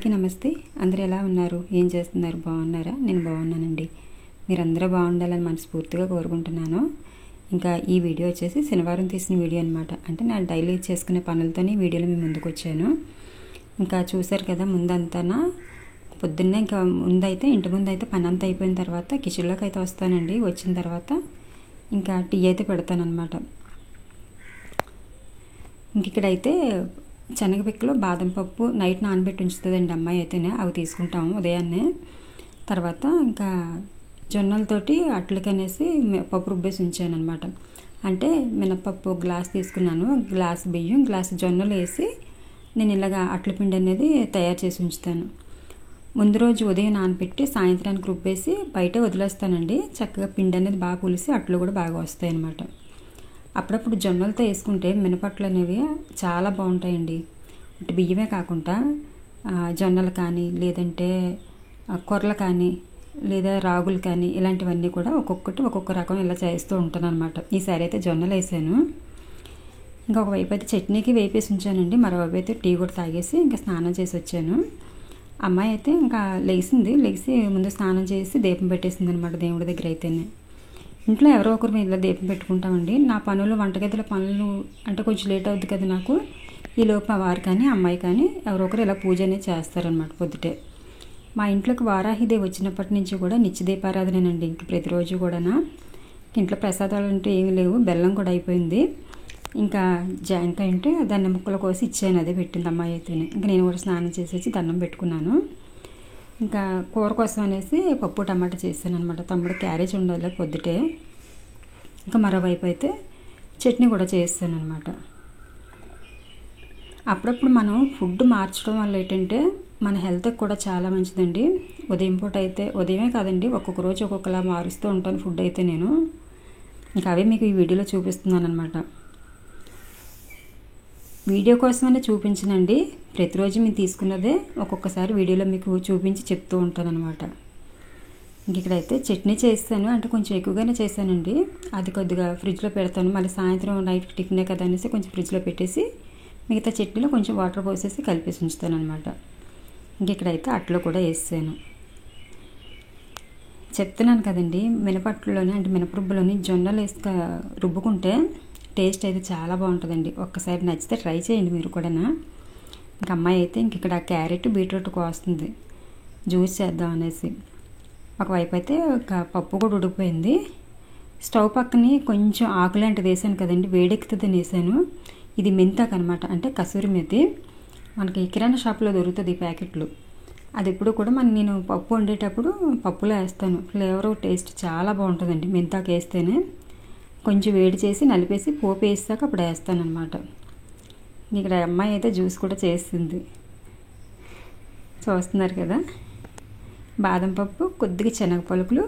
అందరికీ నమస్తే. అందరూ ఎలా ఉన్నారు? ఏం చేస్తున్నారు? బాగున్నారా? నేను బాగున్నానండి. మీరందరూ బాగుండాలని మనస్ఫూర్తిగా కోరుకుంటున్నాను. ఇంకా ఈ వీడియో వచ్చేసి శనివారం తీసిన వీడియో అనమాట. అంటే నేను డైలీ చేసుకునే పనులతోనే వీడియోలో మీ ముందుకు వచ్చాను. ఇంకా చూసారు కదా, ముందంతా పొద్దున్నే ఇంకా ముందైతే ఇంటి ముందు అయితే పని అంతా అయిపోయిన తర్వాత కిచెన్లోకి అయితే వస్తానండి. వచ్చిన తర్వాత ఇంకా టీ అయితే పెడతానమాట. ఇంక ఇక్కడైతే శనగపిక్కలు బాదం పప్పు నైట్ నానబెట్టి ఉంచుతుందండి అమ్మాయి అయితేనే, అవి తీసుకుంటాము ఉదయాన్నే. తర్వాత ఇంకా జొన్నలతోటి అట్లకనేసి పప్పు రుబ్బేసి ఉంచాను అనమాట. అంటే మినపప్పు గ్లాస్ తీసుకున్నాను, గ్లాస్ బియ్యం, గ్లాస్ జొన్నలు వేసి నేను ఇలాగా అట్ల పిండి అనేది తయారు చేసి ఉంచుతాను. ముందు రోజు ఉదయం నానబెట్టి సాయంత్రానికి రుబ్బేసి బయట వదిలేస్తానండి. చక్కగా పిండి అనేది బాగా పులిసి అట్లు కూడా బాగా వస్తాయి అన్నమాట. అప్పుడప్పుడు జొన్నలతో వేసుకుంటే మినపట్లు అనేవి చాలా బాగుంటాయండి. ఇటు బియ్యమే కాకుండా జొన్నలు కానీ, లేదంటే కొర్రలు కానీ, లేదా రాగులు కానీ, ఇలాంటివన్నీ కూడా ఒక్కొక్కటి ఒక్కొక్క రకం ఇలా చేస్తూ ఉంటాను అనమాట. ఈసారి అయితే జొన్నలు వేసాను. ఇంకా ఒకవైపు అయితే చట్నీకి వేపేసి ఉంచానండి, మరోవైపు అయితే టీ కూడా తాగేసి ఇంకా స్నానం చేసి వచ్చాను. అమ్మాయి అయితే ఇంకా లేచి ముందు స్నానం చేసి దీపం పెట్టేసింది అనమాట దేవుడి దగ్గర. అయితేనే ఇంట్లో ఎవరో ఒకరు మేము ఇలా దీపం పెట్టుకుంటామండి. నా పనులు వంటగదిలో పనులు అంటే కొంచెం లేట్ అవుతుంది కదా నాకు. ఈలోపు మా వారు కానీ అమ్మాయి కానీ ఎవరో ఒకరు ఇలా పూజ అనేది చేస్తారనమాట పొద్దుటే. మా ఇంట్లోకి వారాహిదేవి వచ్చినప్పటి నుంచి కూడా నిత్య దీపారాధనేనండి. ఇంక ప్రతిరోజు కూడా ఇంట్లో ప్రసాదాలు అంటే ఏమీ లేవు, బెల్లం కూడా అయిపోయింది. ఇంకా జాంకాయ అంటే దాన్ని ముక్కలు కోసి ఇచ్చాను, అదే పెట్టింది అమ్మాయి అయితేనే. ఇంకా నేను కూడా స్నానం చేసేసి దండం పెట్టుకున్నాను. ఇంకా కూర కోసం అనేసి పప్పు టమాటా చేశాను అనమాట. తమ్ముడు క్యారేజ్ ఉండాలి పొద్దుటే. ఇంకా మరోవైపు అయితే చట్నీ కూడా చేస్తాను అనమాట. అప్పుడప్పుడు మనం ఫుడ్ మార్చడం వల్ల ఏంటంటే మన హెల్త్కి కూడా చాలా మంచిదండి. ఉదయం పూట అయితే ఉదయమే కాదండి, ఒక్కొక్క రోజు ఒక్కొక్కలా మారుస్తూ ఉంటాను ఫుడ్ అయితే నేను. ఇంకా అవే మీకు ఈ వీడియోలో చూపిస్తున్నాను అనమాట. వీడియో కోసమనే చూపించనండి, ప్రతిరోజు మేము తీసుకున్నదే ఒక్కొక్కసారి వీడియోలో మీకు చూపించి చెప్తూ ఉంటాను అనమాట. ఇంక ఇక్కడైతే చట్నీ చేస్తాను, అంటే కొంచెం ఎక్కువగానే చేశానండి. అది కొద్దిగా ఫ్రిడ్జ్లో పెడతాను, మళ్ళీ సాయంత్రం నైట్కి టిఫినే కదా అనేసి కొంచెం ఫ్రిడ్జ్లో పెట్టేసి మిగతా చట్నీలో కొంచెం వాటర్ పోసేసి కలిపేసి ఉంచుతాను అనమాట. ఇంక ఇక్కడైతే అట్లు కూడా వేసాను. చెప్తున్నాను కదండి, మినపట్లోని అంటే మినపరుబ్బులోని జొన్నలు వేసుక రుబ్బుకుంటే టేస్ట్ అయితే చాలా బాగుంటుందండి. ఒక్కసారి నచ్చితే ట్రై చేయండి మీరు కూడా. ఇంక అమ్మాయి అయితే ఇంక ఇక్కడ క్యారెట్ బీట్రూట్ కోస్తుంది జ్యూస్ చేద్దాం అనేసి. ఒకవైపు అయితే ఒక పప్పు కూడా ఉడికిపోయింది. స్టవ్ పక్కని కొంచెం ఆకు లాంటిది వేసాను కదండి, వేడెక్కుతుందని వేసాను. ఇది మెంతాకు అనమాట, అంటే కసూరి మేతి. మనకి కిరాణా షాప్లో దొరుకుతుంది ఈ ప్యాకెట్లు. అది ఎప్పుడు కూడా నేను పప్పు వండేటప్పుడు పప్పులో వేస్తాను. ఫ్లేవర్ టేస్ట్ చాలా బాగుంటుందండి మెంతాకు వేస్తేనే. కొంచెం వేడి చేసి నలిపేసి పోపు వేసాక అప్పుడు వేస్తాను అనమాట. ఇక్కడ అమ్మాయి అయితే జ్యూస్ కూడా చేస్తుంది, చూస్తున్నారు కదా. బాదం పప్పు, కొద్దిగా శనగ పలుకులు,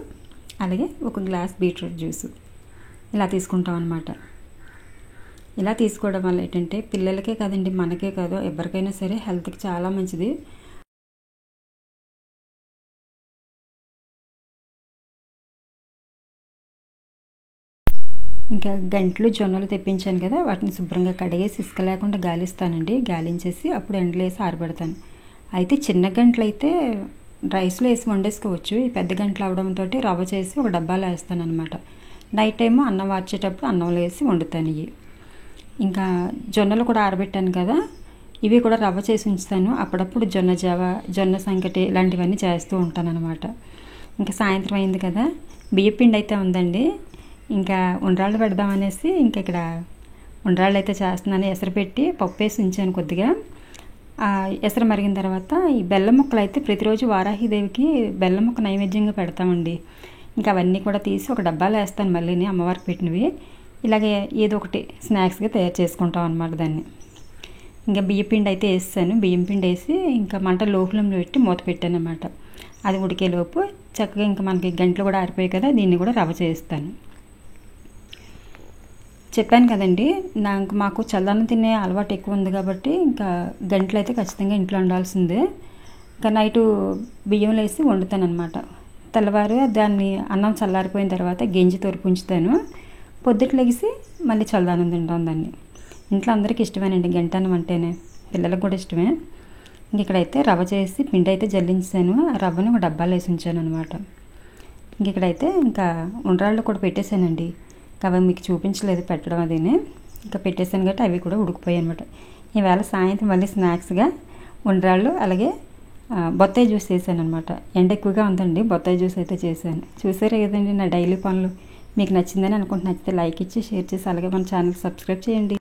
అలాగే ఒక గ్లాస్ బీట్రూట్ జ్యూసు ఇలా తీసుకుంటాం అనమాట. ఇలా తీసుకోవడం వల్ల ఏంటంటే పిల్లలకే కాదండి, మనకే కాదు, ఎవరికైనా సరే హెల్త్కి చాలా మంచిది. ఇంకా గంటలు జొన్నలు తెప్పించాను కదా, వాటిని శుభ్రంగా కడిగేసి ఇసుక లేకుండా గాలిస్తానండి. గాలించేసి అప్పుడు ఎండలో వేసి ఆరబెడతాను. అయితే చిన్న గంటలు అయితే రైస్లో వేసి వండేసుకోవచ్చు. ఈ పెద్ద గంటలు అవడంతో రవ్వ చేసి ఒక డబ్బాలో వేస్తాను అనమాట. నైట్ టైము అన్నం వార్చేటప్పుడు అన్నంలో వేసి వండుతాను ఇవి. ఇంకా జొన్నలు కూడా ఆరబెట్టాను కదా, ఇవి కూడా రవ్వ చేసి ఉంచుతాను. అప్పుడప్పుడు జొన్న జావ, జొన్న సంకటి ఇలాంటివన్నీ చేస్తూ ఉంటాను అనమాట. ఇంకా సాయంత్రం అయింది కదా, బియ్యపిండి అయితే ఉందండి. ఇంకా ఉండ్రాళ్ళు పెడదామనేసి ఇంకా ఇక్కడ ఉండ్రాళ్ళు అయితే చేస్తున్నాను. ఎసరు పెట్టి పప్పు వేసి ఉంచాను కొద్దిగా. ఎసరు మరిగిన తర్వాత ఈ బెల్లం ముక్కలు అయితే ప్రతిరోజు వారాహిదేవికి బెల్లం ముక్క నైవేద్యంగా పెడతామండి. ఇంకా అవన్నీ కూడా తీసి ఒక డబ్బాలో వేస్తాను, మళ్ళీ అమ్మవారికి పెట్టినవి. ఇలాగే ఏదో ఒకటి స్నాక్స్గా తయారు చేసుకుంటాం అనమాట దాన్ని. ఇంకా బియ్యపిండి అయితే వేస్తాను. బియ్యం పిండి వేసి ఇంకా మంట లోపలంలో పెట్టి మూత పెట్టాను అనమాట. అది ఉడికేలోపు చక్కగా ఇంకా మనకి గంటలు కూడా ఆరిపోయాయి కదా, దీన్ని కూడా రవ్వ చేస్తాను. చెప్పాను కదండి, మాకు చల్లన్నం తినే అలవాటు ఎక్కువ ఉంది కాబట్టి ఇంకా గంటలు అయితే ఖచ్చితంగా ఇంట్లో ఉండాల్సిందే. ఇంకా నైటు బియ్యంలో వేసి వండుతాను అనమాట. తెల్లవారు దాన్ని అన్నం చల్లారిపోయిన తర్వాత గెంజి తొరికి ఉంచుతాను. పొద్దుట లెగిసి మళ్ళీ చల్లన్నం తింటాం దాన్ని. ఇంట్లో అందరికీ ఇష్టమేనండి గంటన్నం అంటేనే, పిల్లలకు కూడా ఇష్టమే. ఇంక ఇక్కడైతే రవ్వ చేసి పిండి అయితే జల్లించాను. ఆ రవ్వని ఒక డబ్బాలో వేసి ఉంచాను అనమాట. ఇంక ఇక్కడైతే ఇంకా ఉండ్రాళ్ళు కూడా పెట్టేశానండి. అవి మీకు చూపించలేదు పెట్టడం అదినే. ఇంకా పెట్టేశాను కాబట్టి అవి కూడా ఉడికిపోయాయి అనమాట. ఈవేళ సాయంత్రం మళ్ళీ స్నాక్స్గా ఉండ్రాళ్ళు అలాగే బొత్తాయి జ్యూస్ చేశాను అనమాట. ఎండ ఎక్కువగా ఉందండి, బొత్తాయి జ్యూస్ అయితే చేశాను. చూసారే కదండి నా డైలీ పనులు. మీకు నచ్చిందని అనుకుంటున్నా. నచ్చితే లైక్ ఇచ్చి షేర్ చేసి అలాగే మన ఛానల్ సబ్స్క్రైబ్ చేయండి.